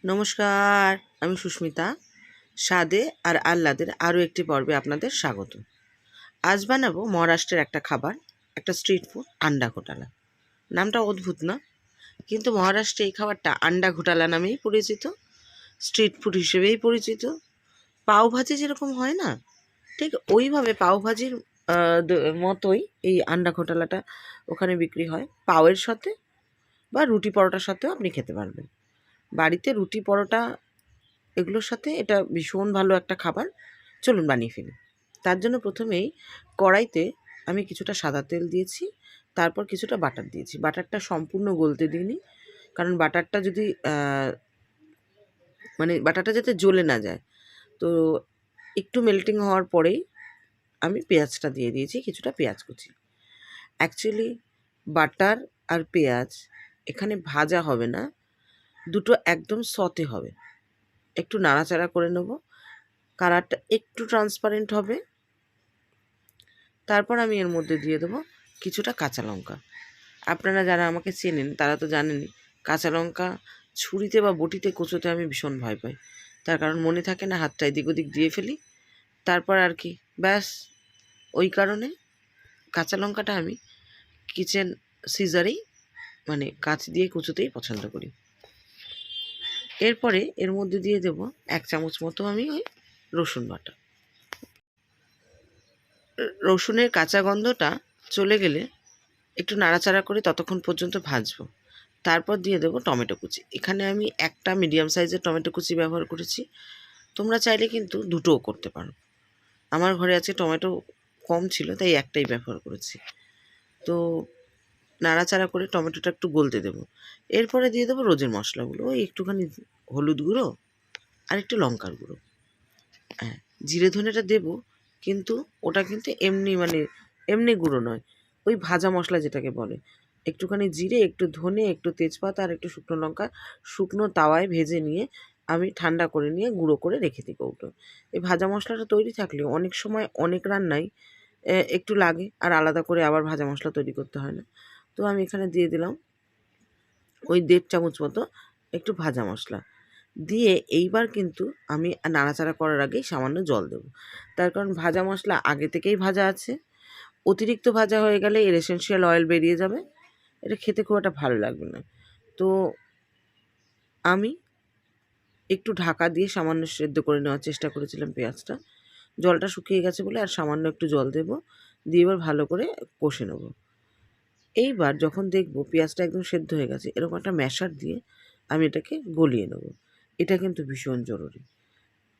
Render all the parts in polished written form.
নমস্কার, আমি সুস্মিতা। স্বাদে আর আহ্লাদের আরও একটি পর্বে আপনাদের স্বাগত। আজ বানাবো মহারাষ্ট্রের একটা খাবার, একটা স্ট্রিট ফুড, আন্ডা ঘোটালা। নামটা অদ্ভুত না? কিন্তু মহারাষ্ট্রে এই খাবারটা আন্ডা ঘোটালা নামেই পরিচিত, স্ট্রিট ফুড হিসেবেই পরিচিত। পাওভাজি যেরকম হয় না, ঠিক ওইভাবে পাওভাজির মতোই এই আন্ডা ঘোটালাটা ওখানে বিক্রি হয়। পাওয়ের সাথে বা রুটি পরোটার সাথেও আপনি খেতে পারবেন। বাড়িতে রুটি পরোটা এগুলোর সাথে এটা ভীষণ ভালো একটা খাবার। চলুন বানিয়ে ফেলি। তার জন্য প্রথমেই কড়াইতে আমি কিছুটা সাদা তেল দিয়েছি, তারপর কিছুটা বাটার দিয়েছি। বাটারটা সম্পূর্ণ গলতে দিইনি, কারণ বাটারটা যদি বাটারটা যাতে জ্বলে না যায়। তো একটু মেল্টিং হওয়ার পরেই আমি পেঁয়াজটা দিয়ে দিয়েছি, কিছুটা পেঁয়াজ কুচি। অ্যাকচুয়ালি বাটার আর পেঁয়াজ এখানে ভাজা হবে না, দুটো একদম সতে হবে। একটু নাড়াচাড়া করে নেব, কালারটা একটু ট্রান্সপারেন্ট হবে। তারপর আমি এর মধ্যে দিয়ে দেবো কিছুটা কাঁচা লঙ্কা। আপনারা যারা আমাকে চেনেন তারা তো জানেনই, কাঁচা লঙ্কা ছুরিতে বা বটিতে কুচোতে আমি ভীষণ ভয় পাই। তার কারণ মনে থাকে না, হাতটা এদিক ওদিক দিয়ে ফেলি। তারপর আর কি, ব্যাস ওই কারণে কাঁচা লঙ্কাটা আমি কিচেন সিজারেই কাঁচ দিয়ে কুচোতেই পছন্দ করি। এরপরে এর মধ্যে দিয়ে দেব 1 চামচ মতো আমি ওই রসুন বাটা। রসুনের কাঁচা গন্ধটা চলে গেলে একটু নাড়াচাড়া করে ততক্ষণ পর্যন্ত ভাজবো। তারপর দিয়ে দেবো টমেটো কুচি। এখানে আমি একটা মিডিয়াম সাইজের টমেটো কুচি ব্যবহার করেছি। তোমরা চাইলে কিন্তু দুটোও করতে পারো। আমার ঘরে আজকে টমেটো কম ছিল, তাই একটাই ব্যবহার করেছি। তো নাড়াচাড়া করে টমেটোটা একটু গলতে দেবো। এরপরে দিয়ে দেবো রোজের মশলাগুলো, ওই একটুখানি হলুদ গুঁড়ো আর একটু লঙ্কার গুঁড়ো। হ্যাঁ, জিরে ধনেটা দেবো, কিন্তু ওটা কিন্তু এমনি গুঁড়ো নয়, ওই ভাজা মশলা যেটাকে বলে। একটুখানি জিরে, একটু ধনে, একটু তেজপাতা আর একটু শুকনো লঙ্কা শুকনো তাওয়ায় ভেজে নিয়ে আমি ঠান্ডা করে নিয়ে গুঁড়ো করে রেখে দিই কৌটো। এই ভাজা মশলাটা তৈরি থাকলে অনেক সময় অনেক রান্নায় একটু লাগে, আর আলাদা করে আবার ভাজা মশলা তৈরি করতে হয় না। তো আমি এখানে দিয়ে দিলাম ওই 1.5 চামচ মতো একটু ভাজা মশলা দিয়ে এইবার কিন্তু আমি নাড়াচাড়া করার আগেই সামান্য জল দেব। তার কারণ ভাজা মশলা আগে থেকেই ভাজা আছে, অতিরিক্ত ভাজা হয়ে গেলে এর এসেনশিয়াল অয়েল বেরিয়ে যাবে, এটা খেতে খুব একটা ভালো লাগবে না। তো আমি একটু ঢাকা দিয়ে সামান্য সেদ্ধ করে নেওয়ার চেষ্টা করেছিলাম পেঁয়াজটা। জলটা শুকিয়ে গেছে বলে আর সামান্য একটু জল দেব, দিয়ে এবার ভালো করে কষে নেব। এইবার যখন দেখব পেঁয়াজটা একদম সেদ্ধ হয়ে গেছে, এরকম একটা ম্যাশার দিয়ে আমি এটাকে গলিয়ে নেব। এটা কিন্তু ভীষণ জরুরি।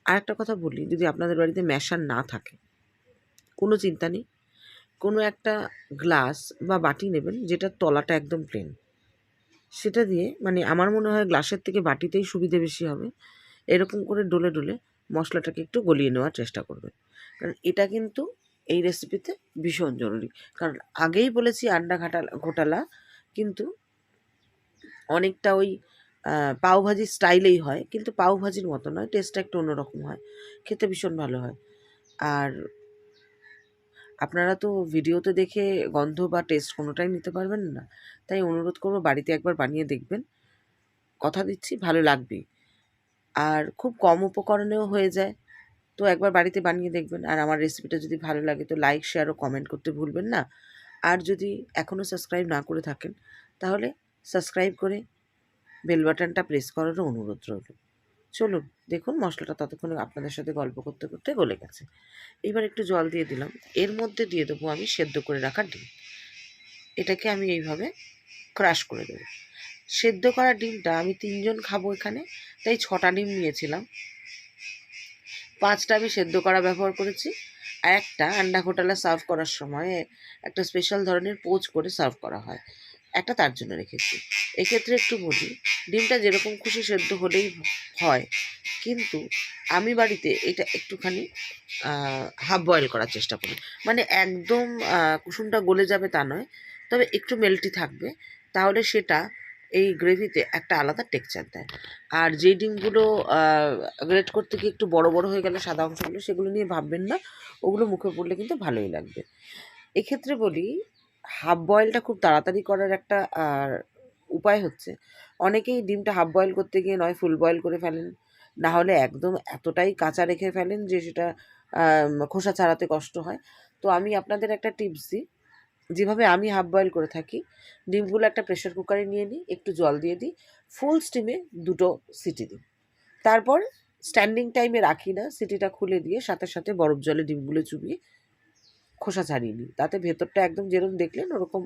আর একটা কথা বলি, যদি আপনাদের বাড়িতে ম্যাশার না থাকে, কোনো চিন্তা নেই। কোনো একটা গ্লাস বা বাটি নেবেন যেটার তলাটা একদম প্লেন। সেটা দিয়ে আমার মনে হয় গ্লাসের থেকে বাটিতেই সুবিধে বেশি হবে। এরকম করে ডলে ডলে মশলাটাকে একটু গলিয়ে নেওয়ার চেষ্টা করবেন, কারণ এটা কিন্তু এই রেসিপিতে ভীষণ জরুরি। কারণ আগেই বলেছি আন্ডা ঘোটালা কিন্তু অনেকটা ওই পাওভাজির স্টাইলেই হয়, কিন্তু পাওভাজির মতো নয়, টেস্টটা একটু অন্যরকম হয়, খেতে ভীষণ ভালো হয়। আর আপনারা তো ভিডিওতে দেখে গন্ধ বা টেস্ট কোনোটাই নিতে পারবেন না, তাই অনুরোধ করবো বাড়িতে একবার বানিয়ে দেখবেন। কথা দিচ্ছি ভালো লাগবেই, আর খুব কম উপকরণেও হয়ে যায়। তো একবার বাড়িতে বানিয়ে দেখবেন। আর আমার রেসিপিটা যদি ভালো লাগে তো লাইক, শেয়ার ও কমেন্ট করতে ভুলবেন না। আর যদি এখনও সাবস্ক্রাইব না করে থাকেন, তাহলে সাবস্ক্রাইব করে বেল বাটনটা প্রেস করারও অনুরোধ রইল। চলুন দেখুন, মশলাটা ততক্ষণে আপনাদের সাথে গল্প করতে করতে গলে গেছে। এবার একটু জল দিয়ে দিলাম, এর মধ্যে দিয়ে দেবো আমি সেদ্ধ করে রাখা ডিম। এটাকে আমি এইভাবে ক্রাশ করে দেবো। সেদ্ধ করা ডিমটা আমি 3 জন খাবো এখানে, তাই 6টা ডিম নিয়েছিলাম। 5টা আমি সেদ্ধ করা ব্যবহার করেছি, আর একটা আন্ডা ঘোটালা সার্ভ করার সময় একটা স্পেশাল ধরনের পোচ করে সার্ভ করা হয়, একটা তার জন্য রেখেছি। এক্ষেত্রে একটু বলি, ডিমটা যেরকম খুশি সেদ্ধ হলেই হয়, কিন্তু আমি বাড়িতে এটা একটুখানি হাফ বয়েল করার চেষ্টা করি। একদম কুসুমটা গলে যাবে তা নয়, তবে একটু মেল্টি থাকবে, তাহলে সেটা এই গ্রেভিতে একটা আলাদা টেক্সচার দেয়। আর যেই ডিমগুলো গ্রেট করতে গিয়ে একটু বড় বড় হয়ে গেলে সাদা অংশগুলো, সেগুলো নিয়ে ভাববেন না, ওগুলো মুখে পড়লে কিন্তু ভালোই লাগবে। এক্ষেত্রে বলি, হাফ বয়েলটা খুব তাড়াতাড়ি করার একটা উপায় হচ্ছে, অনেকেই ডিমটা হাফ বয়েল করতে গিয়ে নয় ফুল বয়েল করে ফেলেন, না হলে একদম এতটাই কাঁচা রেখে ফেলেন যে সেটা খোসা ছাড়াতে কষ্ট হয়। তো আমি আপনাদের একটা টিপস দিই, যেভাবে আমি হাফ বয়েল করে থাকি, ডিমগুলো একটা প্রেশার কুকারে নিয়ে নিই, একটু জল দিয়ে দিই, ফুল স্টিমে 2টো সিটি দিই, তারপর স্ট্যান্ডিং টাইমে রাখি না, সিটিটা খুলে দিয়ে সাথে সাথে বরফ জলে ডিমগুলো চুবিয়ে খোসা ছাড়িয়ে নিই। তাতে ভেতরটা একদম যেরকম দেখলেন ওরকম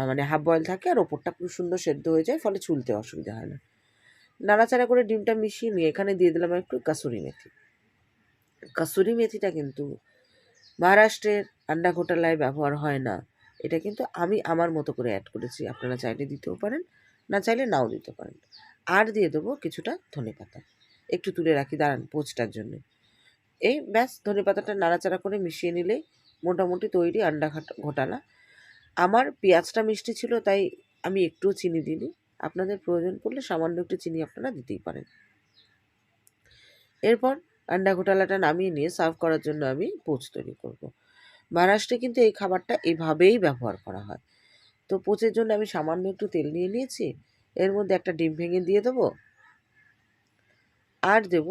মানে হাফ বয়েল থাকে, আর ওপরটা পুরো সুন্দর সেদ্ধ হয়ে যায়, ফলে ছুলতে অসুবিধা হয় না। নাড়াচাড়া করে ডিমটা মিশিয়ে নিয়ে এখানে দিয়ে দিলাম একটু কাসুরি মেথি। কাসুরি মেথিটা কিন্তু মহারাষ্ট্রের আন্ডা ঘোটালায় ব্যবহার হয় না, এটা কিন্তু আমি আমার মতো করে অ্যাড করেছি, আপনারা চাইলে দিতেও পারেন, না চাইলে নাও দিতে পারেন। আর দিয়ে দেবো কিছুটা ধনেপাতা, একটু তুলে রাখি দাঁড়ান পোচটার জন্য। এই ব্যাস ধনেপাতাটা নাড়াচাড়া করে মিশিয়ে নিলেই মোটামুটি তৈরি আন্ডা ঘোটালা। আমার পেঁয়াজটা মিষ্টি ছিল তাই আমি একটুও চিনি দিইনি, আপনাদের প্রয়োজন পড়লে সামান্য একটু চিনি আপনারা দিতেই পারেন। এরপর আন্ডা ঘোটালাটা নামিয়ে নিয়ে সার্ভ করার জন্য আমি পোচ তৈরি করব। মহারাষ্ট্রে কিন্তু এই খাবারটা এভাবেই ব্যবহার করা হয়। তো পোচের জন্য আমি সামান্য একটু তেল নিয়ে নিয়েছি, এর মধ্যে একটা ডিম ভেঙে দিয়ে দেবো, আর দেব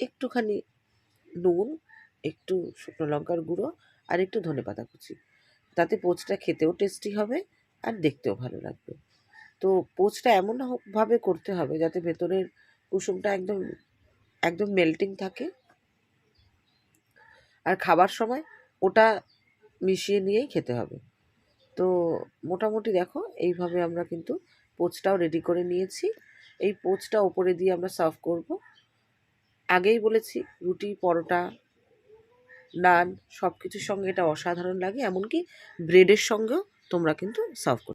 একটুখানি নুন, একটু শুকনো লঙ্কার গুঁড়ো, আর একটু ধনেপাতা কুচি। তাতে পোচটা খেতেও টেস্টি হবে আর দেখতেও ভালো লাগবে। তো পোচটা এমনভাবে করতে হবে যাতে ভেতরের কুসুমটা একদম একদম মেল্টিং থাকে, আর খাবার সময় ওটা মিশিয়ে নিয়েই খেতে হবে। তো মোটামুটি দেখো এইভাবে আমরা কিন্তু পোচটাও রেডি করে নিয়েছি। এই পোচটা ওপরে দিয়ে আমরা সার্ভ করব। আগেই বলেছি রুটি, পরোটা, নান সব কিছুর সঙ্গে এটা অসাধারণ লাগে, এমনকি ব্রেডের সঙ্গেও তোমরা কিন্তু সার্ভ করতে